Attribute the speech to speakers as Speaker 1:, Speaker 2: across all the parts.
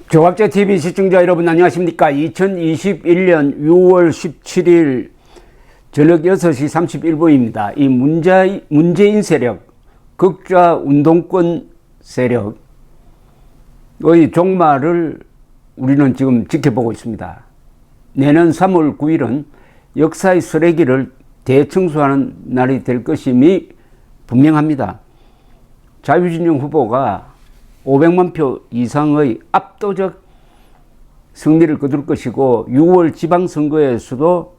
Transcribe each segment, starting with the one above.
Speaker 1: 조갑제TV 시청자 여러분 안녕하십니까. 2021년 6월 17일 저녁 6시 31분입니다. 이 문재인 세력, 극좌 운동권 세력의 종말을 우리는 지금 지켜보고 있습니다. 내년 3월 9일은 역사의 쓰레기를 대청소하는 날이 될 것임이 분명합니다. 자유진영 후보가 500만 표 이상의 압도적 승리를 거둘 것이고 6월 지방선거에서도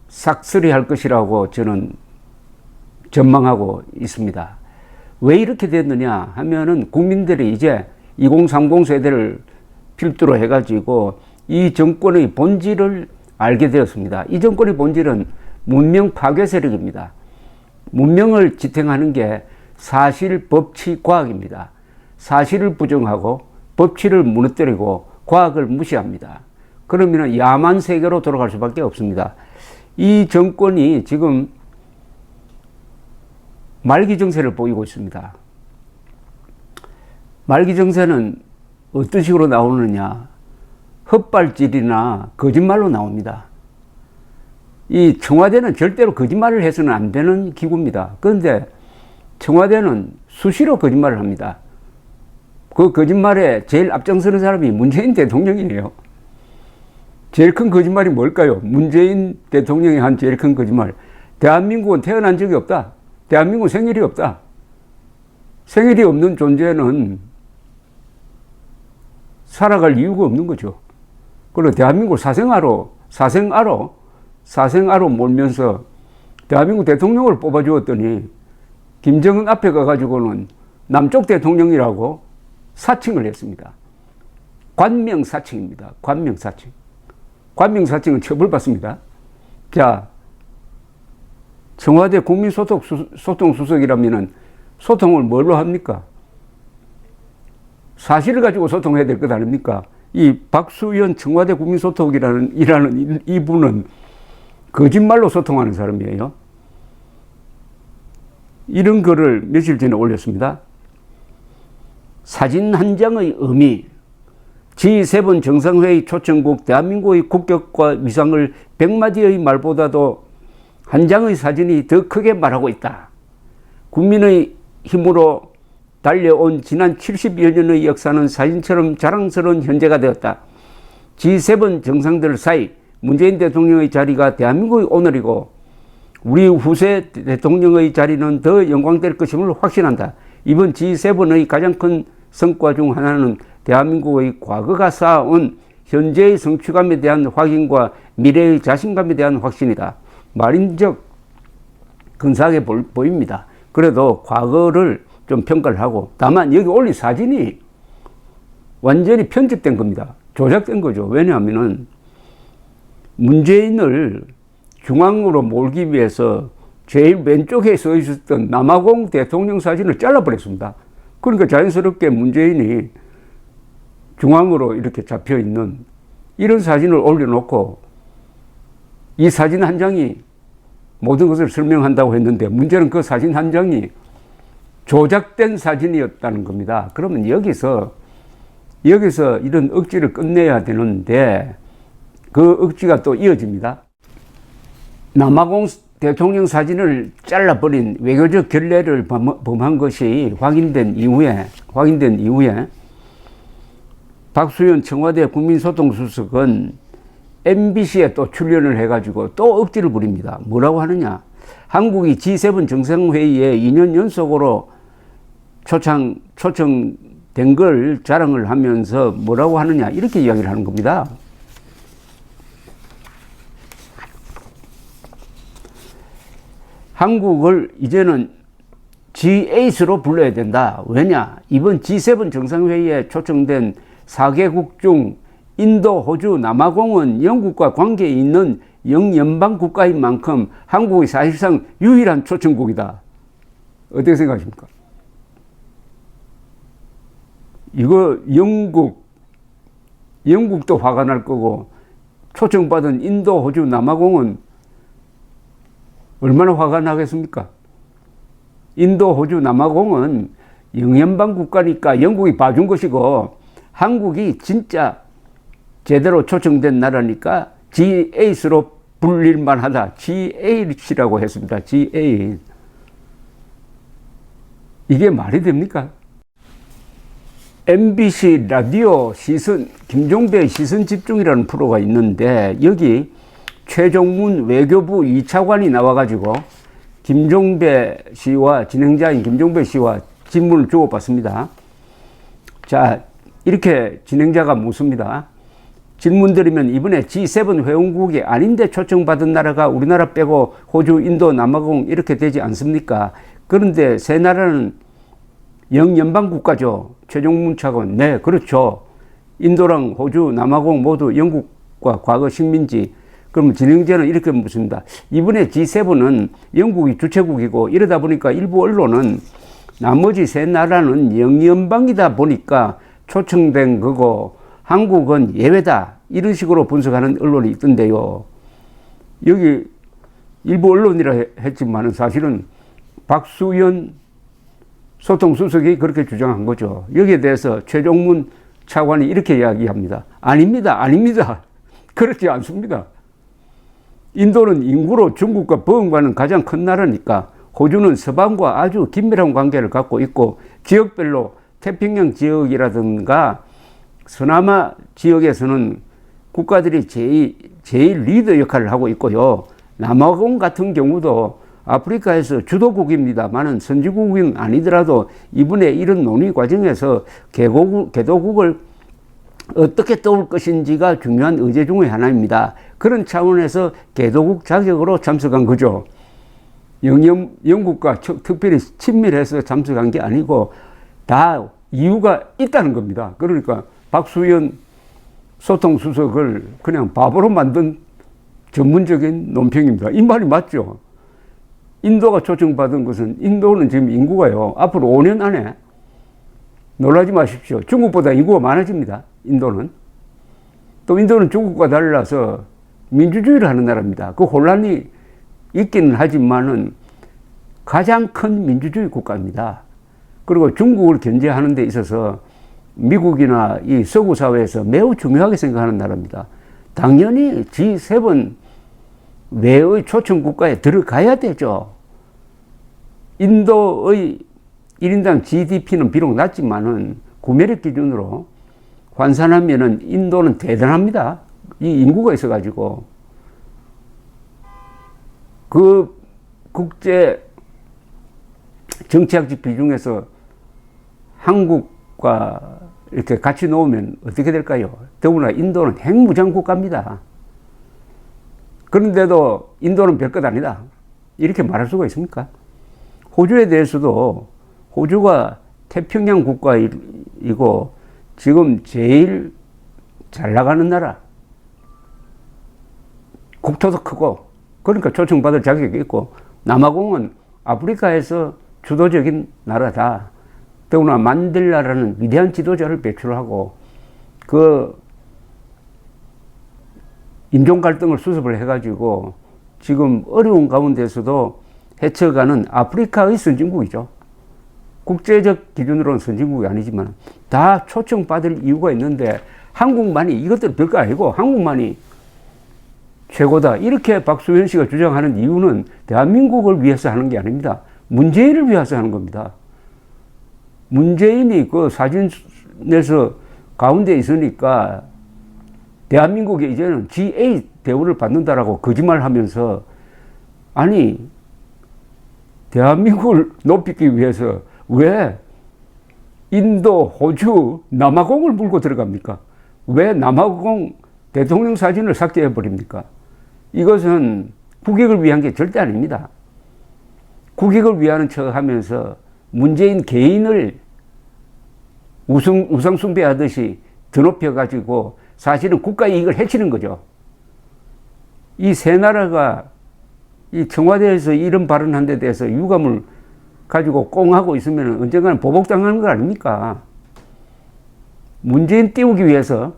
Speaker 1: 싹쓸이할 것이라고 저는 전망하고 있습니다. 왜 이렇게 됐느냐 하면은 국민들이 이제 2030 세대를 필두로 해가지고 이 정권의 본질을 알게 되었습니다. 이 정권의 본질은 문명 파괴 세력입니다. 문명을 지탱하는 게 사실, 법치, 과학입니다. 사실을 부정하고 법치를 무너뜨리고 과학을 무시합니다. 그러면 야만 세계로 돌아갈 수밖에 없습니다. 이 정권이 지금 말기 정세를 보이고 있습니다. 말기 정세는 어떤 식으로 나오느냐? 헛발질이나 거짓말로 나옵니다. 이 청와대는 절대로 거짓말을 해서는 안 되는 기구입니다. 그런데 청와대는 수시로 거짓말을 합니다. 그 거짓말에 제일 앞장서는 사람이 문재인 대통령이에요. 제일 큰 거짓말이 뭘까요? 문재인 대통령이 한 제일 큰 거짓말. 대한민국은 태어난 적이 없다. 대한민국은 생일이 없다. 생일이 없는 존재는 살아갈 이유가 없는 거죠. 그리고 대한민국을 사생아로 몰면서 대한민국 대통령을 뽑아주었더니 김정은 앞에 가가지고는 남쪽 대통령이라고 사칭을 했습니다. 관명사칭입니다. 관명사칭. 관명사칭은 처벌받습니다. 자, 청와대 국민소통수석이라면 소통을 뭘로 합니까? 사실을 가지고 소통해야 될 것 아닙니까? 이 박수현 청와대 국민소통이라는 이분은 거짓말로 소통하는 사람이에요. 이런 글을 며칠 전에 올렸습니다. 사진 한 장의 의미, G7 정상회의 초청국 대한민국의 국격과 위상을 100마디의 말보다도 한 장의 사진이 더 크게 말하고 있다. 국민의 힘으로 달려온 지난 70여 년의 역사는 사진처럼 자랑스러운 현재가 되었다. G7 정상들 사이 문재인 대통령의 자리가 대한민국의 오늘이고 우리 후세 대통령의 자리는 더 영광될 것임을 확신한다. 이번 G7의 가장 큰 성과 중 하나는 대한민국의 과거가 쌓아온 현재의 성취감에 대한 확인과 미래의 자신감에 대한 확신이다. 말인적 근사하게 보입니다. 그래도 과거를 좀 평가를 하고, 다만 여기 올린 사진이 완전히 편집된 겁니다. 조작된 거죠. 왜냐하면은 문재인을 중앙으로 몰기 위해서 제일 왼쪽에 서 있었던 남아공 대통령 사진을 잘라버렸습니다. 그러니까 자연스럽게 문재인이 중앙으로 이렇게 잡혀 있는 이런 사진을 올려놓고 이 사진 한 장이 모든 것을 설명한다고 했는데 문제는 그 사진 한 장이 조작된 사진이었다는 겁니다. 그러면 여기서 이런 억지를 끝내야 되는데 그 억지가 또 이어집니다. 남아공 대통령 사진을 잘라버린 외교적 결례를 범한 것이 확인된 이후에 박수현 청와대 국민소통수석은 MBC에 또 출연을 해가지고 또 억지를 부립니다. 뭐라고 하느냐? 한국이 G7 정상회의에 2년 연속으로 초청된 걸 자랑을 하면서 뭐라고 하느냐? 이렇게 이야기를 하는 겁니다. 한국을 이제는 G8로 불러야 된다. 왜냐? 이번 G7 정상회의에 초청된 4개국 중 인도, 호주, 남아공은 영국과 관계 있는 영연방 국가인 만큼 한국이 사실상 유일한 초청국이다. 어떻게 생각하십니까? 이거 영국도 화가 날 거고 초청받은 인도, 호주, 남아공은 얼마나 화가 나겠습니까? 인도, 호주, 남아공은 영연방 국가니까 영국이 봐준 것이고 한국이 진짜 제대로 초청된 나라니까 G8로 불릴만 하다. G8이라고 했습니다. G8. 이게 말이 됩니까? MBC 라디오 김종배의 시선집중이라는 프로가 있는데 여기 최종문 외교부 2차관이 나와가지고 김종배 씨와 진행자인 김종배 씨와 질문을 주고받습니다. 자, 이렇게 진행자가 묻습니다. 질문 드리면 이번에 G7 회원국이 아닌데 초청받은 나라가 우리나라 빼고 호주, 인도, 남아공 이렇게 되지 않습니까? 그런데 세 나라는 영연방 국가죠. 최종문 차관. 네, 그렇죠. 인도랑 호주, 남아공 모두 영국과 과거 식민지. 그럼 진행자는 이렇게 묻습니다. 이번에 G7은 영국이 주최국이고 이러다 보니까 일부 언론은 나머지 세 나라는 영연방이다 보니까 초청된 거고 한국은 예외다. 이런 식으로 분석하는 언론이 있던데요. 여기 일부 언론이라 했지만 사실은 박수현 소통수석이 그렇게 주장한 거죠. 여기에 대해서 최종문 차관이 이렇게 이야기합니다. 아닙니다. 아닙니다. 그렇지 않습니다. 인도는 인구로 중국과 버금가는 가장 큰 나라니까 호주는 서방과 아주 긴밀한 관계를 갖고 있고 지역별로 태평양 지역이라든가 서남아 지역에서는 국가들이 제일 리더 역할을 하고 있고요. 남아공 같은 경우도 아프리카에서 주도국입니다만은 선진국은 아니더라도 이번에 이런 논의 과정에서 개도국을 어떻게 떠올 것인지가 중요한 의제 중의 하나입니다. 그런 차원에서 개도국 자격으로 참석한 거죠. 영국과 특별히 친밀해서 참석한 게 아니고 다 이유가 있다는 겁니다. 그러니까 박수현 소통수석을 그냥 바보로 만든 전문적인 논평입니다. 이 말이 맞죠. 인도가 초청받은 것은 인도는 지금 인구가요. 앞으로 5년 안에 놀라지 마십시오. 중국보다 인구가 많아집니다. 인도는. 또 인도는 중국과 달라서 민주주의를 하는 나라입니다. 그 혼란이 있기는 하지만은 가장 큰 민주주의 국가입니다. 그리고 중국을 견제하는 데 있어서 미국이나 이 서구 사회에서 매우 중요하게 생각하는 나라입니다. 당연히 G7 외의 초청 국가에 들어가야 되죠. 인도의 1인당 GDP는 비록 낮지만은 구매력 기준으로 환산하면은 인도는 대단합니다. 이 인구가 있어가지고 그 국제 정치학적 비중에서 한국과 이렇게 같이 놓으면 어떻게 될까요? 더구나 인도는 핵무장 국가입니다. 그런데도 인도는 별것 아니다. 이렇게 말할 수가 있습니까? 호주에 대해서도 호주가 태평양 국가이고 지금 제일 잘 나가는 나라. 국토도 크고 그러니까 초청받을 자격이 있고 남아공은 아프리카에서 주도적인 나라다. 더구나 만델라라는 위대한 지도자를 배출하고 그 인종 갈등을 수습을 해가지고 지금 어려운 가운데서도 헤쳐가는 아프리카의 선진국이죠. 국제적 기준으로는 선진국이 아니지만 다 초청받을 이유가 있는데 한국만이 이것들 별거 아니고 한국만이 최고다. 이렇게 박수현 씨가 주장하는 이유는 대한민국을 위해서 하는 게 아닙니다. 문재인을 위해서 하는 겁니다. 문재인이 그 사진에서 가운데 있으니까 대한민국이 이제는 G8 대우를 받는다라고 거짓말 하면서 아니 대한민국을 높이기 위해서 왜 인도, 호주, 남아공을 물고 들어갑니까? 왜 남아공 대통령 사진을 삭제해 버립니까? 이것은 국익을 위한 게 절대 아닙니다. 국익을 위하는 척 하면서 문재인 개인을 우상숭배하듯이 드높여가지고 사실은 국가 이익을 해치는 거죠. 이 세 나라가 이 청와대에서 이런 발언한 데 대해서 유감을 가지고 꽁하고 있으면 언젠가는 보복당하는 거 아닙니까? 문재인 띄우기 위해서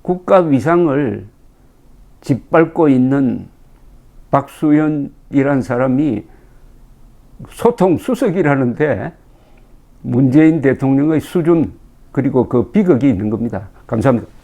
Speaker 1: 국가 위상을 짓밟고 있는 박수현이라는 사람이 소통 수석이라는데 문재인 대통령의 수준, 그리고 그 비극이 있는 겁니다. 감사합니다.